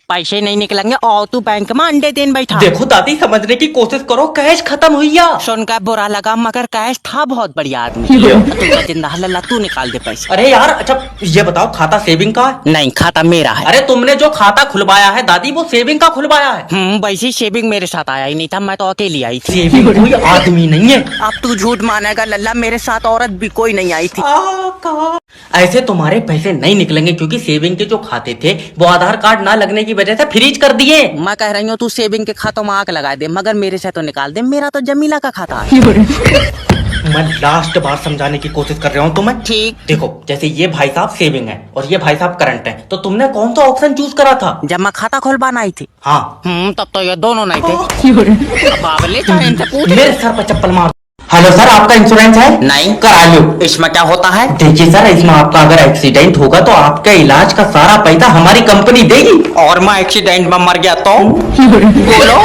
पैसे नहीं निकलेंगे और तू बैंक में अंडे देन बैठा। देखो दादी, समझने की कोशिश करो, कैश खत्म हुई या। सुनकर बुरा लगा मगर कैश था बहुत बढ़िया आदमी। तू जिंदा लल्ला, तू निकाल दे पैसे। अरे यार, अच्छा ये बताओ, खाता सेविंग का है? नहीं, खाता मेरा है। अरे तुमने जो खाता खुलवाया है दादी, वो सेविंग का खुलवाया है? वैसे सेविंग मेरे साथ आया ही नहीं था, मैं तो अकेली आई थी। सेविंग कोई आदमी नहीं है। अब तू झूठ मानेगा लल्ला, मेरे साथ औरत भी कोई नहीं आई थी। ऐसे तुम्हारे पैसे नहीं निकलेंगे क्योंकि सेविंग के जो खाते थे वो आधार कार्ड ना लगने की वजह से फ्रीज कर दिए। मैं कह रही हूँ तू सेविंग के खातों में आग लगा दे, मगर मेरे से तो निकाल दे, मेरा तो जमीला का खाता है। मैं लास्ट बार समझाने की कोशिश कर रहा हूँ तुम्हें। ठीक। देखो, जैसे ये भाई साहब सेविंग है और ये भाई साहब करंट है, तो तुमने कौन सा ऑप्शन चूज करा था जब मैं खाता खोलवाना आई थी? हाँ। तब तो ये दोनों नहीं थे। बाबले चाहे इनसे पूछ। मेरे सर पर चप्पल मार। हेलो सर, आपका इंश्योरेंस है? नहीं। करा लो। इसमें क्या होता है? देखिए सर, इसमें आपका अगर एक्सीडेंट होगा तो आपके इलाज का सारा पैसा हमारी कंपनी देगी। और मैं एक्सीडेंट में मर गया तो? बोलो।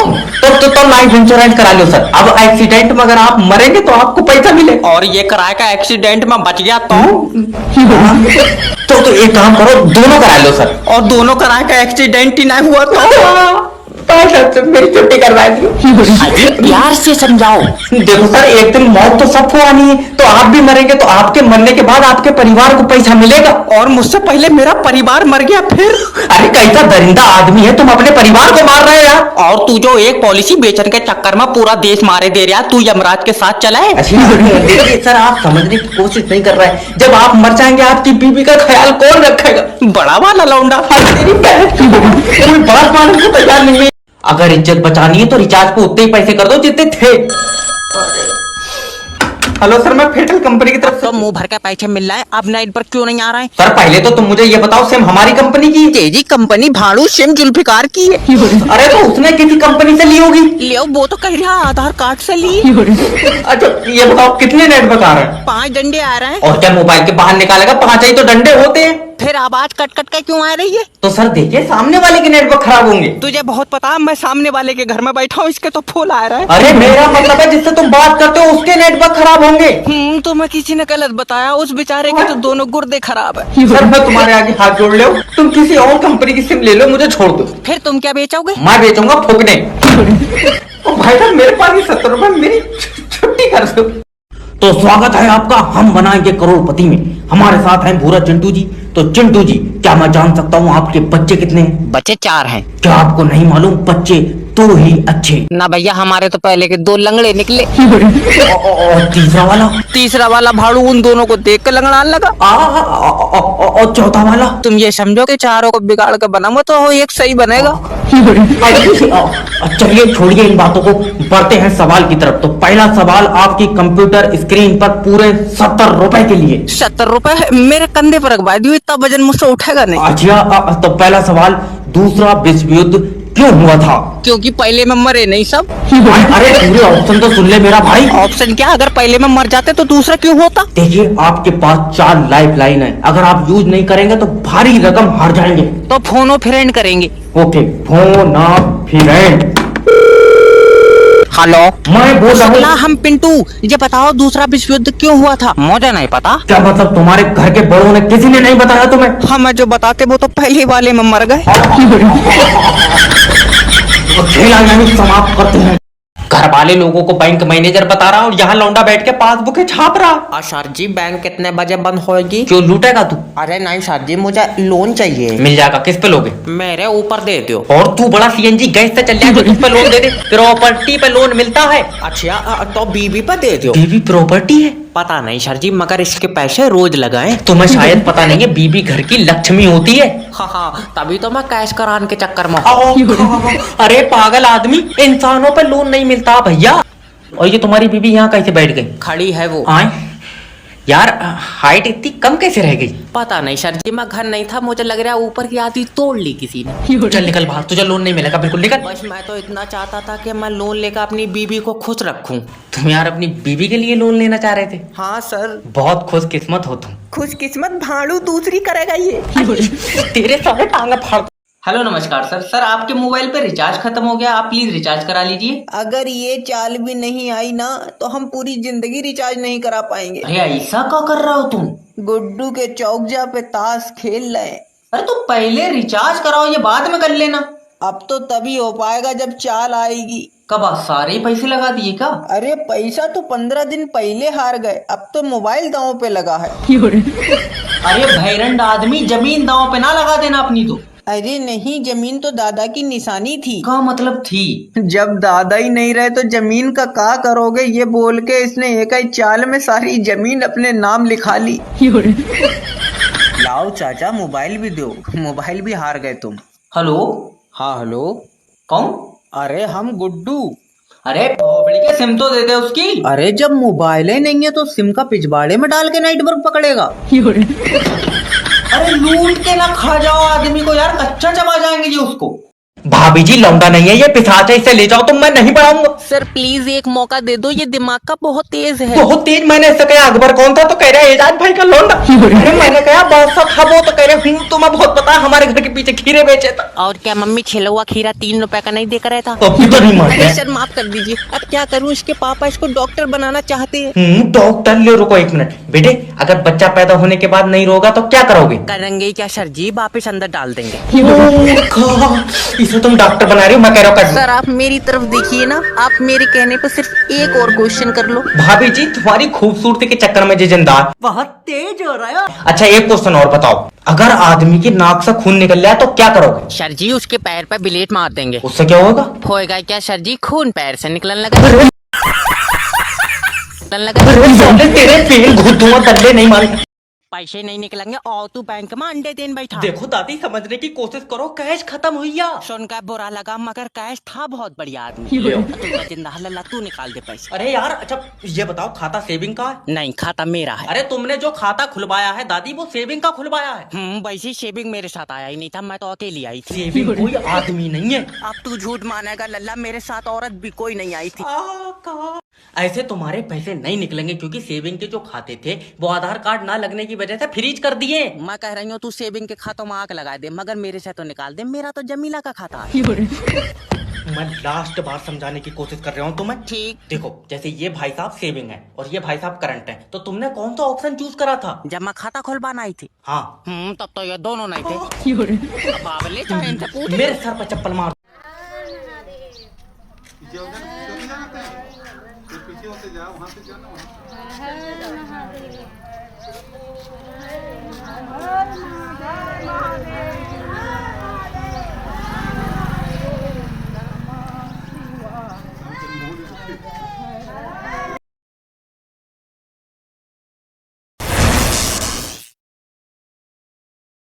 तो लाइफ इंश्योरेंस करा लो सर। अब एक्सीडेंट में अगर आप मरेंगे तो आपको पैसा मिलेगा। और ये कराए का एक्सीडेंट में बच गया तो? तो एक काम करो, दोनों करा लो सर। और दोनों कराए का एक्सीडेंट ही नहीं हुआ तो? मेरी छुट्टी करवा दी। प्यार से समझाओ। देखो सर, एक दिन मौत तो सबको आनी है, तो आप भी मरेंगे तो आपके मरने के बाद आपके परिवार को पैसा मिलेगा। और मुझसे पहले मेरा परिवार मर गया फिर? अरे कैसा दरिंदा आदमी है, तुम अपने परिवार को मार रहे हो यार। और तू जो एक पॉलिसी बेचने के चक्कर में पूरा देश मारे दे रहा, तू यमराज के साथ चला है। देखिए सर, आप समझने की कोशिश नहीं कर रहे हैं। जब आप मर जाएंगे आपकी बीवी का ख्याल कौन रखेगा? बड़ा वाला लौंडा। कोई बात मानने को तैयार नहीं है। अगर इज्जत बचानी है तो रिचार्ज को उतने ही पैसे कर दो जितने थे। हेलो सर, मैं फेटल कंपनी की तरफ से। तो मुंह भर के पैसे मिल रहा है, अब नाइट पर क्यों नहीं आ रहा है? सर पहले तो तुम मुझे ये बताओ, सिम हमारी कंपनी की? तेजी कंपनी भाड़ू सिम जुल्फिकार की है। अरे तो उसने किसी कंपनी से ली होगी। ले वो तो कह रहा आधार कार्ड से ली। अच्छा ये बताओ, कितने नेटवर्क आ रहे हैं? 5 डंडे आ रहे हैं। और क्या मोबाइल के बाहर निकालेगा? 5 ही तो डंडे होते हैं। फिर आवाज कट कट के क्यों आ रही है? तो सर देखिए, सामने वाले के नेटवर्क खराब होंगे। तुझे बहुत पता, मैं सामने वाले के घर में बैठा हूँ, इसके तो फूल आ रहा है। अरे मेरा मतलब है जिससे तुम बात करते हो उसके नेटवर्क खराब होंगे। तो मैं किसी ने गलत बताया, उस बेचारे के तो दोनों गुर्दे खराब है। सर मैं तुम्हारे आगे हाथ जोड़ लो, तुम किसी और कंपनी की सिम ले लो, मुझे छोड़ दो। फिर तुम क्या बेचोगे? मैं बेचूंगा फूकने। भाई साहब मेरे पास ये 70 रुपए, मेरी छुट्टी कर दो। तो स्वागत है आपका हम बनाएंगे करोड़पति में। हमारे साथ हैं भूरा चिंटू जी। तो चिंटू जी, क्या मैं जान सकता हूँ आपके बच्चे कितने हैं? बच्चे 4 हैं। क्या आपको नहीं मालूम, बच्चे तो ही अच्छे ना भैया, हमारे तो पहले के 2 लंगड़े निकले। और तीसरा वाला भाड़ू उन दोनों को देख कर लंगड़ाने लगा। और चौथा वाला? तुम ये समझो कि चारों को बिगाड़ कर बना हुआ तो एक सही बनेगा। चलिए छोड़िए इन बातों को, बढ़ते हैं सवाल की तरफ। तो पहला सवाल आपकी कंप्यूटर स्क्रीन पर पूरे 70 रुपए के लिए। 70 रुपए मेरे कंधे पर रखवा दियो, इतना वजन मुझसे उठेगा नहीं। अच्छा तो पहला सवाल, दूसरा विश्व युद्ध क्यों हुआ था? क्योंकि पहले में मरे नहीं सब। अरे पूरे ऑप्शन तो सुन ले मेरा भाई। ऑप्शन क्या? अगर पहले में मर जाते तो दूसरा क्यों होता? देखिए आपके पास 4 लाइफ लाइन है, अगर आप यूज नहीं करेंगे तो भारी रकम हार जाएंगे। तो फोनो फ्रेंड करेंगे। ओके, फोन आप फ्रेंड। हेलो, मैं बोल रहा हूँ। हम पिंटू, ये बताओ दूसरा विश्व युद्ध क्यों हुआ था? मुझे नहीं पता। क्या मतलब तुम्हारे घर के बड़ों ने किसी ने नहीं बताया तुम्हें? हमें जो बताते वो तो पहले वाले में मर गए। खेला यहीं समाप्त करते हैं। घर वाले लोगों को बैंक मैनेजर बता रहा और यहाँ लौंडा बैठ के पासबुक छाप रहा। सर जी, बैंक कितने बजे बंद होगी? क्यों लूटेगा तू? अरे नहीं सर जी, मुझे लोन चाहिए। मिल जाएगा, किस पे लोगे? मेरे ऊपर दे दो। और तू बड़ा सीएनजी गैस से चल जाए तो किस पे लोन दे दे? प्रॉपर्टी पे लोन मिलता है। अच्छा तो बीवी पे दे दो। बीवी प्रॉपर्टी है? पता नहीं सर जी, मगर इसके पैसे रोज लगाएं। तुम्हें शायद पता नहीं है, बीवी घर की लक्ष्मी होती है। हाँ, तभी तो मैं कैश कराने के चक्कर में। अरे पागल आदमी, इंसानों पे लोन नहीं मिलता भैया। और ये तुम्हारी बीवी यहाँ कैसे बैठ गई? खड़ी है वो। यार हाइट इतनी कम कैसे रह गई? पता नहीं सर जी, मैं घर नहीं था, मुझे लग रहा है ऊपर की आधी तोड़ ली किसी ने। चल निकल बाहर, तुझे लोन नहीं मिलेगा, बिल्कुल निकल। बस मैं तो इतना चाहता था कि मैं लोन लेकर अपनी बीवी को खुश रखूं। तुम यार अपनी बीवी के लिए लोन लेना चाह रहे थे? हाँ सर। बहुत खुशकिस्मत हो तुम। खुशकिस्मत भाड़ू दूसरी करेगा ये। तेरे सारे टांगा फाड़। हेलो नमस्कार सर। सर आपके मोबाइल पे रिचार्ज खत्म हो गया, आप प्लीज रिचार्ज करा लीजिए। अगर ये चाल भी नहीं आई ना तो हम पूरी जिंदगी रिचार्ज नहीं करा पाएंगे। अरे ऐसा क्या कर रहा हो तुम? गुड्डू के चौक पे ताश खेल रहे। अरे तो पहले रिचार्ज कराओ, ये बाद में कर लेना। अब तो तभी हो पाएगा जब चाल आएगी। कब आप सारे ही पैसे लगा दिए क्या? अरे पैसा तो 15 दिन पहले हार गए, अब तो मोबाइल दांव पे लगा है। अरे भैरंड आदमी, जमीन दांव पे ना लगा देना अपनी तो। अरे नहीं, जमीन तो दादा की निशानी थी। क्या मतलब थी? जब दादा ही नहीं रहे तो जमीन का क्या करोगे, ये बोल के इसने एक ही चाल में सारी जमीन अपने नाम लिखा ली। लाओ चाचा मोबाइल भी दो, मोबाइल भी हार गए तुम। हेलो। हाँ हेलो। कौन? अरे हम गुड्डू। अरे भोपड़ी के सिम तो दे दे उसकी। अरे जब मोबाइल ही नहीं है तो सिम का पिछवाड़े में डाल के नेटवर्क पकड़ेगा। अरे लूट के ना खा जाओ आदमी को यार, कच्चा चबा जाएंगे जी उसको। भाभी जी लौंडा नहीं है ये, पिशाच है, इसे ले जाओ तुम, मैं नहीं पढ़ाऊंगा। सर प्लीज एक मौका दे दो, ये दिमाग का बहुत तेज है। बहुत तेज? मैंने इससे कहा अकबर कौन था तो कह रहे एजाज भाई का लौंडा। अरे मैंने कहा बादशाह था वो तो कह रहे हूँ, तुम्हें बहुत पता है हमारे घर के पीछे खीरे बेचे था। और क्या मम्मी छिला हुआ खीरा 3 रुपए का नहीं देकर रहा था? तो अभी तो नहीं मानते। अरे सर माफ कर दीजिए, अब क्या करूं, इसके पापा इसको डॉक्टर बनाना चाहते हैं। डॉक्टर ले, रुको 1 मिनट बेटे, अगर बच्चा पैदा होने के बाद नहीं रोगा तो क्या करोगे? करेंगे क्या सर जी, वापिस अंदर डाल देंगे। इसे तुम डॉक्टर बना रही हो, मैं कह रहा हूँ सर आप मेरी तरफ देखिए ना, आप मेरे कहने पर सिर्फ एक और क्वेश्चन कर लो। भाभी जी तुम्हारी खूबसूरती के चक्कर में जिंदा बहुत तेज हो रहा है। अच्छा एक क्वेश्चन और बताओ, अगर आदमी की नाक से खून निकल जाए तो क्या करोगे? सर जी उसके पैर पे ब्लेड मार देंगे। उससे क्या होगा? होएगा क्या सर जी, खून पैर से निकलने लगा। तेरे पेन घुट दूंगा, दल्ले नहीं मारे। पैसे नहीं निकलेंगे और तू बैंक में अंडे देन बैठा। देखो दादी समझने की कोशिश करो, कैश खत्म हुई या। सुनकर बुरा लगा मगर कैश था बहुत बढ़िया आदमी। तू जिंदा हल्ला, तू निकाल दे पैसे। अरे यार अच्छा ये बताओ, खाता सेविंग का है? नहीं खाता मेरा है। अरे तुमने जो खाता खुलवाया है दादी वो सेविंग का खुलवाया है? वैसे शेविंग मेरे साथ आया ही नहीं था, मैं तो अकेली आई थी। सेविंग कोई आदमी नहीं है। अब तू झूठ मानेगा लल्ला, मेरे साथ औरत भी कोई नहीं आई थी। ऐसे तुम्हारे पैसे नहीं निकलेंगे क्योंकि सेविंग के जो खाते थे वो आधार कार्ड ना लगने की वजह से फ्रीज कर दिए। मैं कह रही हूँ तू सेविंग के खातों में आग लगा दे, मगर मेरे से तो निकाल दे, मेरा तो जमीला का खाता है। मैं लास्ट बार समझाने की कोशिश कर रहा हूँ तुम्हें। ठीक देखो, जैसे ये भाई साहब सेविंग है और ये भाई साहब करंट है, तो तुमने कौन सा ऑप्शन चूज करा था जब मैं खाता खुलवाना आई थी? हाँ तब तो ये दोनों नहीं थे। बाबले चाहे इनसे पूछ। मेरे सर पर चप्पल मार। पीछे होते जाओ, वहाँ से जाओ ना।